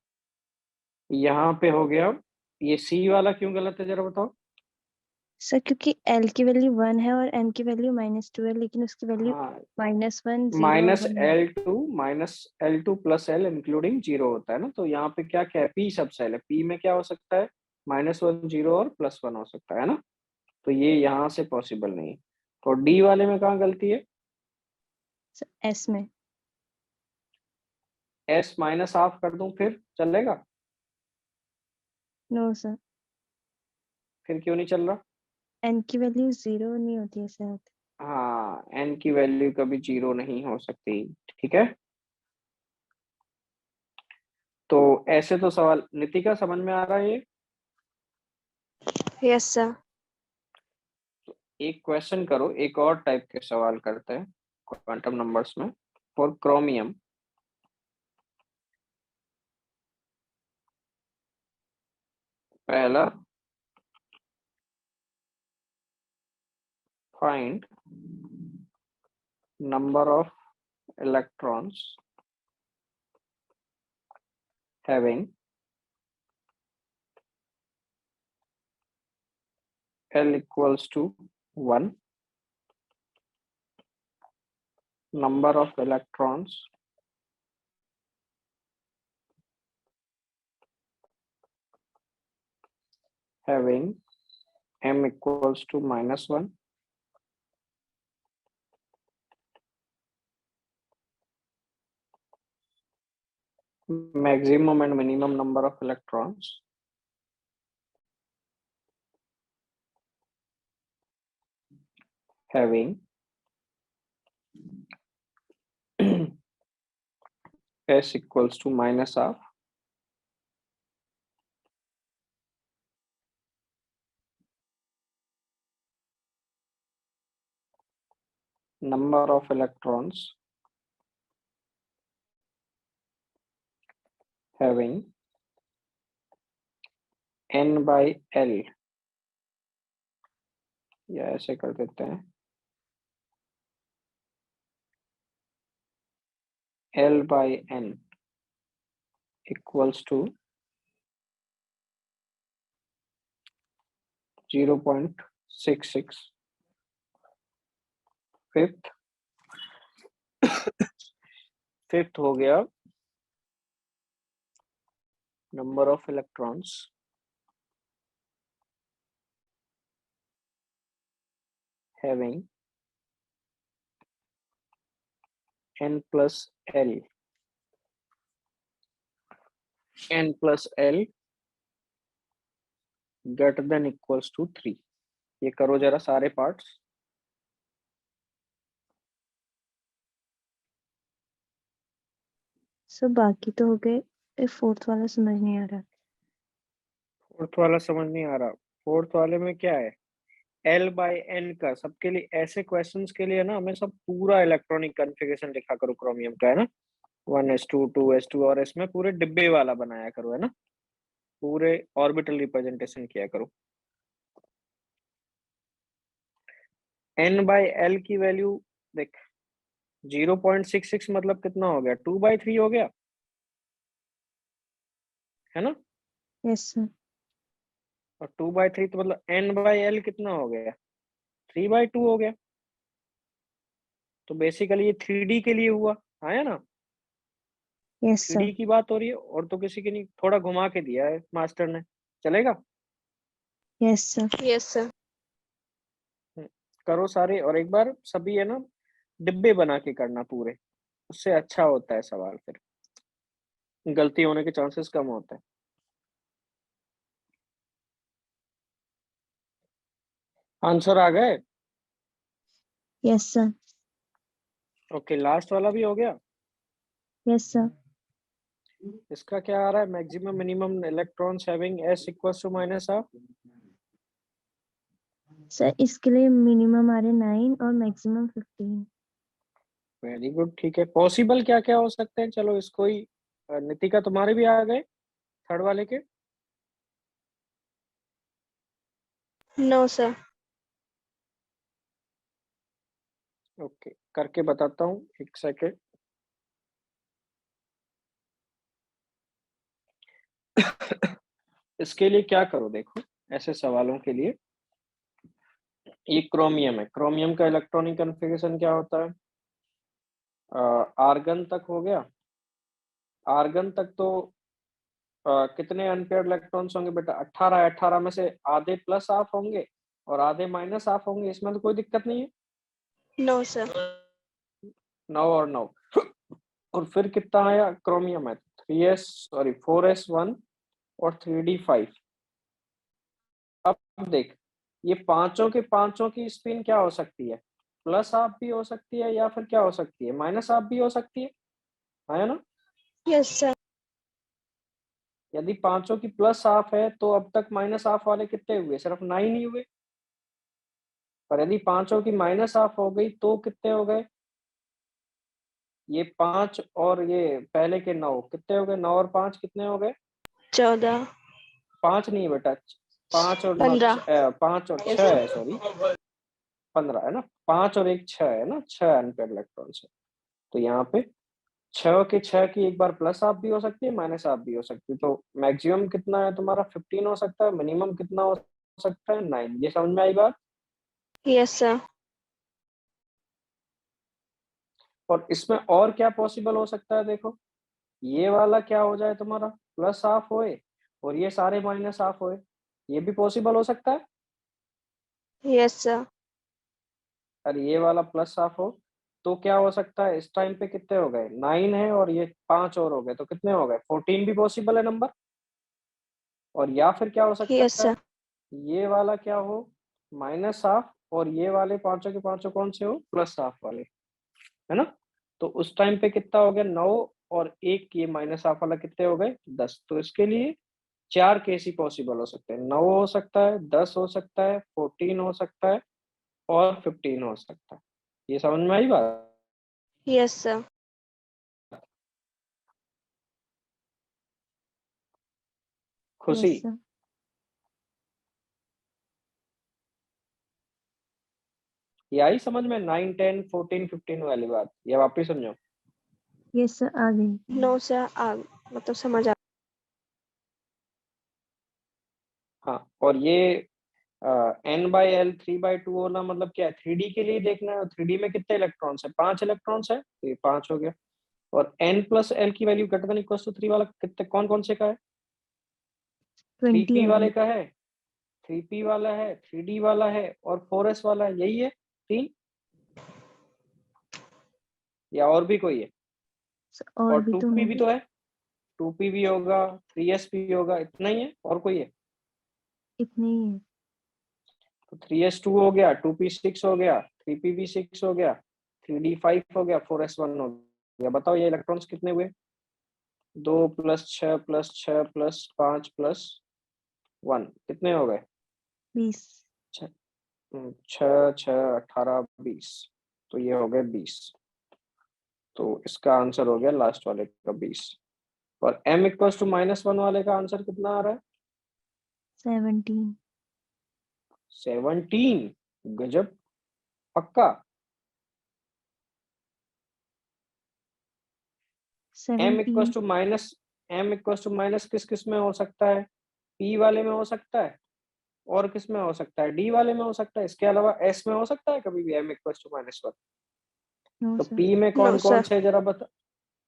यहाँ पे हो गया, ये सी वाला क्यों गलत है जरा बताओ। सर क्योंकि एल की वैल्यू 1 है और एन की वैल्यू -2 है, लेकिन उसकी वैल्यू हाँ, -1, 0 और 1 है। -L2 + L इंक्लूडिंग 0 होता है ना, तो यहाँ पे क्या क्या है, P सब सेल है, P में क्या हो सकता है, -1, 0 और +1 हो सकता है ना, तो ये यहाँ से पॉसिबल नहीं है। और डी वाले में कहाँ गलती है? सर एस में। S -½ कर दूं फिर चलेगा? नो सर, फिर क्यों नहीं चल रहा? एन की वैल्यू 0 नहीं होती है शायद। हाँ, n की वैल्यू कभी 0 नहीं हो सकती, ठीक है। तो ऐसे तो सवाल नितिका समझ में आ रहा है ये? यस सर एक क्वेश्चन करो, एक और टाइप के सवाल करते हैं क्वांटम नंबर्स में, फॉर क्रोमियम। पहला, find number of electrons having L equals to 1, number of electrons having M equals to -1, maximum and minimum number of electrons having S equals to -half, number of electrons having N by L, या ऐसे कर देते हैं L by N equals to 0.66. Fifth हो गया number of electrons having N plus L, N plus L greater than equals to 3. ये करो जरा सारे पार्ट्स। सर बाकी तो हो गए, फोर्थ वाला समझ नहीं आ रहा। फोर्थ वाला समझ नहीं आ रहा। फोर्थ वाले में क्या है, L by N का सबके लिए, ऐसे क्वेश्चंस के लिए ना हमें सब पूरा इलेक्ट्रॉनिक कॉन्फ़िगरेशन लिखा करो क्रोमियम का, है ना, 1s2 2s2, और इसमें पूरे डिब्बे वाला बनाया करो, है ना, पूरे ऑर्बिटल रिप्रेजेंटेशन किया करो। N by L की वैल्यू देख 0.66 मतलब कितना हो गया, 2/3 हो गया, है ना। Yes sir. और 2/3 तो मतलब N by L कितना हो गया, 3/2 हो गया। तो बेसिकली ये 3D के लिए हुआ, आया ना। Yes sir. 3D की बात हो रही है, और तो किसी की नहीं, थोड़ा घुमा के दिया है मास्टर ने, चलेगा। Yes sir. Yes sir. करो सारे, और एक बार सभी है ना डिब्बे बना के करना पूरे, उससे अच्छा होता है सवाल, फिर गलती होने के चांसेस कम होते हैं। आंसर आ गए? Yes sir. ओके, लास्ट वाला भी हो गया। Yes sir. इसका क्या आ रहा है, maximum minimum electrons having S equals to -half. Sir इसके लिए मिनिमम आ रहे 9 और मैक्सिमम 15। वेरी गुड, ठीक है। पॉसिबल क्या क्या हो सकते हैं, चलो इसको ही, नितिका तुम्हारे भी आ गए थर्ड वाले के? No sir. ओके, करके बताता हूँ, एक सेकेंड। इसके लिए क्या करो, देखो ऐसे सवालों के लिए, ये क्रोमियम है, क्रोमियम का इलेक्ट्रॉनिक कॉन्फ़िगरेशन क्या होता है, आर्गन तक हो गया। आर्गन तक तो कितने अनपेयर्ड इलेक्ट्रॉन्स होंगे बेटा, 18 है। 18 में से आधे प्लस हाफ होंगे और आधे माइनस हाफ होंगे, इसमें तो कोई दिक्कत नहीं है। No sir. 9 और 9 और फिर कितना आया, क्रोमियम है 4s1 और 3d5। अब देख, ये पांचों के पांचों की स्पिन क्या हो सकती है, प्लस हाफ भी हो सकती है, या फिर क्या हो सकती है, माइनस हाफ भी हो सकती है ना। Yes sir. यदि पांचों की प्लस हाफ है तो अब तक माइनस हाफ वाले कितने हुए, सिर्फ 9 ही हुए। पर यदि पांचों की माइनस हाफ हो गई तो कितने हो गए, ये 5 और ये पहले के 9 कितने हो गए, 9 और 5 कितने हो गए, 14। 5 नहीं बेटा, 5 और 9 15। 5 और 6 यस है, सर। सॉरी 15 है ना, 5 और 1 6 है ना, 6 अनपेयर इलेक्ट्रॉन्स है। तो यहाँ पे 6 के 6 की एक बार प्लस हाफ भी हो सकती है, माइनस हाफ भी हो सकती है। तो मैक्सिमम कितना है तुम्हारा 15 हो सकता है, मिनिमम कितना हो सकता है 9। ये समझ में आई बात? Yes sir. और इसमें और क्या पॉसिबल हो सकता है, देखो ये वाला क्या हो जाए तुम्हारा प्लस हाफ होए और ये सारे माइनस हाफ होए, ये भी पॉसिबल हो सकता है। Yes sir. और ये वाला प्लस हाफ हो तो क्या हो सकता है, इस टाइम पे कितने हो गए 9 है और ये 5 और हो गए, तो कितने हो गए 14 भी पॉसिबल है नंबर। और या फिर क्या हो यस सकता है, सर। ये वाला क्या हो माइनस हाफ और ये वाले पांचों के पांचों कौन से हो प्लस हाफ वाले, है ना। तो उस टाइम पे कितना हो गया 9 और एक ये माइनस हाफ वाला कितने हो गए 10। तो इसके लिए 4 केस ही पॉसिबल हो सकते हैं, 9 हो सकता है, 10 हो सकता है, 14 हो सकता है और 15 हो सकता है। ये समझ में आई बात? Yes sir. खुशी यस सर। ये आई समझ में 9 10 14 15 वाली बात, या वापिस समझो? यस सर, आ गई। नो सर, मतलब समझ आ। हाँ, और ये n/l 3/2 होना मतलब क्या है, 3D के लिए देखना है। 3D में कितने इलेक्ट्रॉन्स है, 5 इलेक्ट्रॉन्स है, तो ये 5 हो गया। और n+l की value greater than equal to 3 वाला कितने कौन कौन से का है, 20 3p आ वाले गई। का है, 3p वाला है, 3d वाला है और 4s वाला है, यही है 3 या और भी कोई है? और और भी तो 2p भी होंगे। तो है, 2p भी होगा, 3s भी होगा, इतना ही है और कोई है? इतने ही है। तो 3s 2 हो गया, 2p 6 हो गया, 3p भी 6 हो गया, 3d 5 हो गया, 4s 1 हो गया। बताओ ये इलेक्ट्रॉन्स कितने हुए, 2 + 6 + 6 + 5 + 1 कितने हो गए 20। 6 6 18 20, तो ये हो गए 20। तो इसका आंसर हो गया लास्ट वाले का 20। और m = -1 वाले का आंसर कितना आ रहा है 17। 17। गजब, पक्का। m 17। = माइनस m = माइनस किस किस में हो सकता है, p वाले में हो सकता है और किस में हो सकता है, d वाले में हो सकता है, इसके अलावा s में हो सकता है कभी भी m = -1। नो तो सर। p में नो कौन कौन सर। से है जरा बता।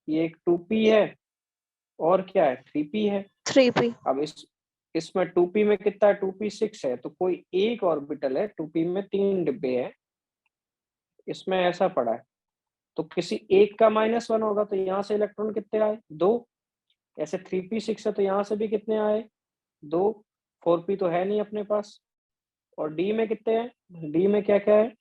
ये एक 2p है और क्या है 3p है। 3p। अब इसमें 2p में कितना है 2p 6 है, तो कोई एक ऑर्बिटल है 2p में 3 डिब्बे हैं, इसमें ऐसा पड़ा है। तो किसी एक का -1 होगा, तो यहाँ से इलेक्ट्रॉन कितने आए 2। ऐसे 3p 6 है तो यहाँ से भी कितने आए 2। 4p तो है नहीं अपने पास। और डी में कितने हैं, डी में क्या क्या है,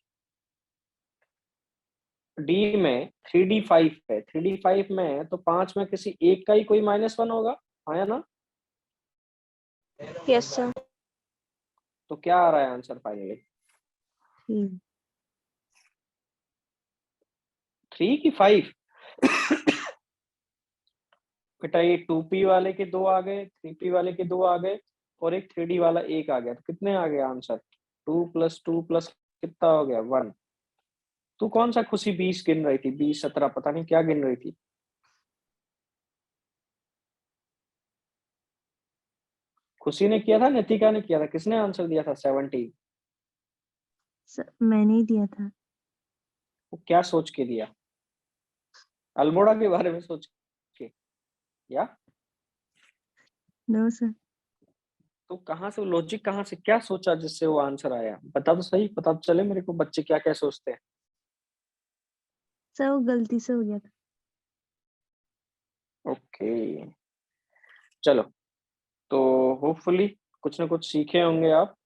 डी में 3d 5 है, 3d 5 में है तो 5 में किसी एक का ही कोई -1 होगा, हाँ या ना। Yes sir. तो क्या आ रहा है आंसर फाइनली 3। 3 की 5? बेटा ये 2p वाले के 2 आ गए, 3p वाले के 2 आ गए और एक 3d वाला 1 आ गया, तो कितने आ गए आंसर 2 + 2 + कितना हो गया 1। तू कौन सा खुशी 20 गिन रही थी, 20 17 पता नहीं क्या गिन रही थी। खुशी ने किया था, नितिका ने किया था, किसने आंसर दिया था 17? मैंने ही दिया था। वो क्या सोच के दिया, अल्मोड़ा के बारे में सोच के या नो सर। तो कहाँ से लॉजिक, कहाँ से क्या सोचा जिससे वो आंसर आया, बता तो सही, पता तो चले मेरे को बच्चे क्या क्या सोचते हैं। सर वो गलती से हो गया था। ओके चलो, तो होपफुली कुछ ना कुछ सीखे होंगे आप।